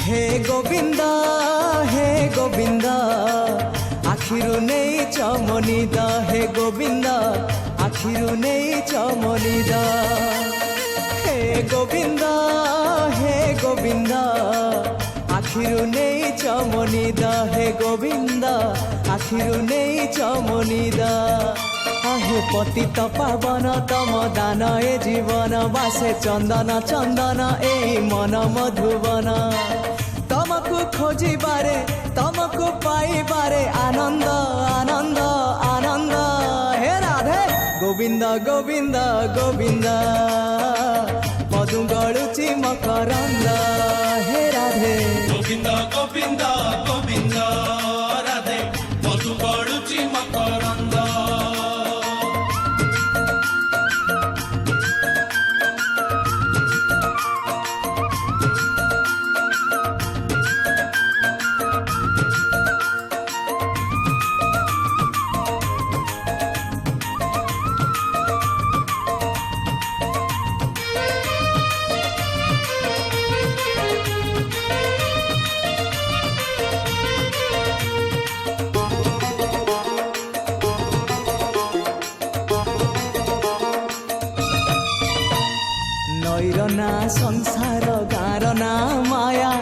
हे गोविंद आखिरु नहीं चमनिद हे गोविंद आखिरु नहीं चमनिद हे गोविंद आखिरु नहीं चमनिद हे गोविंद आखिरु नहीं चमनिद हे पतित पावन तम दान ए जीवन बासे चंदन चंदन ए मन मधुवन तमको खोजिबारे तमको पाइबारे आनंद आनंद आनंद हे राधे गोविंद गोविंद गोविंद मधु गळुची मकरंद हे राधे गोविंद गोविंद गोविंद राधे मधु गळुची मकरंद नईरना संसार गारना माया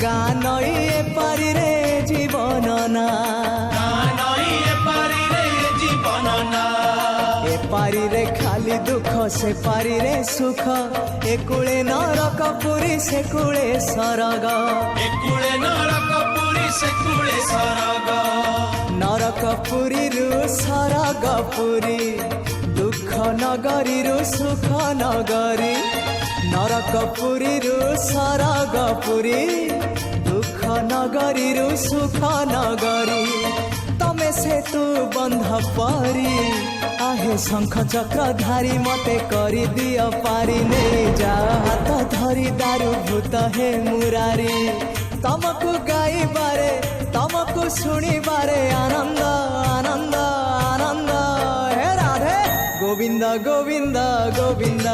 गाँ नई एपारी रे जीवन ना एपारी रे खाली दुख से पारी रे सुख एकुले नरक पुरी से कुले सरग नरक पुरी रु सरग पुरी दुख नगरी रु सुख नगरी नरक पुरी रु सरग पुरी दुख नगरी रु सुख नगरी तमे से तू बंध परी आहे शंख चक्र धारी मते करी दियो पारी नहीं जा हाथ धरी दारू भूत हे मुरारी तमको गाइबारे तमको सुनिबारे आनंद आनंद आनंद हे राधे गोविंद गोविंद गोविंद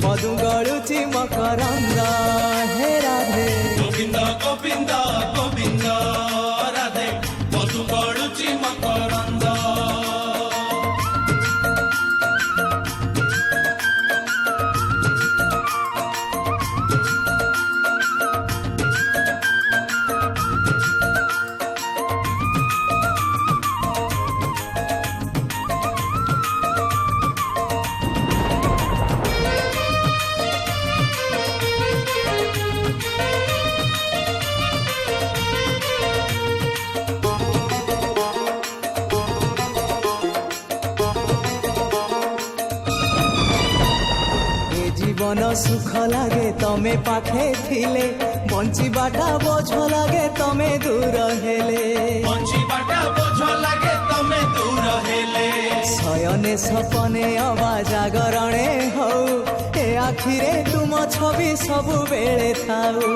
मधु गळुची मकरंद हे राधे गोविंद गोविंद गोविंद राधे मधु गळुची मकरंद जीवन सुख लागे तमे पाखे थिले बंचीबाटा बोझ लागे तमे दूर हेले शयने सपने अबा जागरणे हौ ए आखिरे तुम छवि सबु बेले थाउ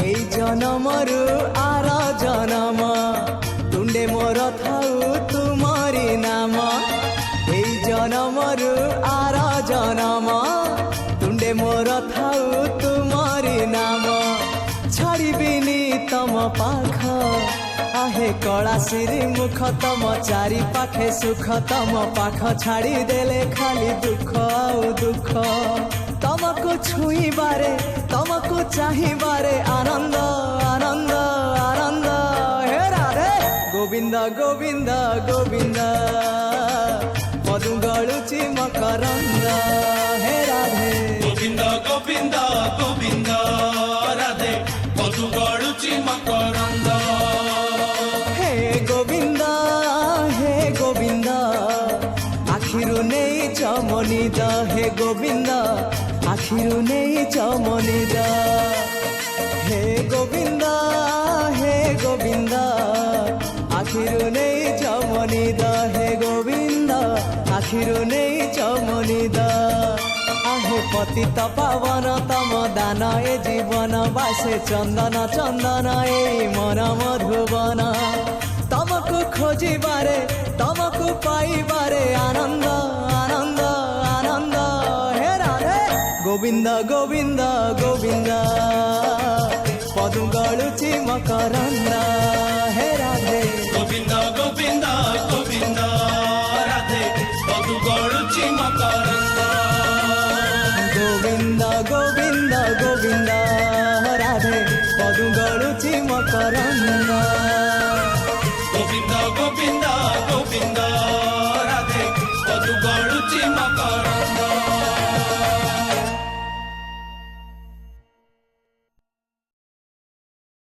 ए जनमरु आर जनम तुंडे मोर थाउ तुमरी नाम जनमरु आर जनम तुंडे मोर थाउ तुमरी नाम छाड़बिनी तम पाख आहे कला सिरी मुख तम चारि पाखे सुख तम पाख छाड़ी देले खाली दुख आउ दुख तमको छुईबारे तमको चाहिबारे आनंद आनंद आनंद हे राधे गोविंद गोविंद गोविंद मधु गळुची मकरंद हे राधे गोविंद गोविंद गोविंद राधे मधु गळुची मकरंद हे गोविंद आखिरु नहीं चमनिद हे गोविंद आखिरु नहीं चमनिद हे गोविंद आखिरु नहीं चमनिद हे गोविंद आखिरु नहीं चमनिद आहे पतित पावन तम दान ए जीवन बासे चंदन चंदन ए मन मधुवन तमको खोजिबारे तमको पाइबारे आनंद आनंद आनंद हे राधे ଗୋବିନ୍ଦ ଗୋବିନ୍ଦ ଗୋବିନ୍ଦ ପଦୁ ଗଳୁଛି ମକରନ୍ଦ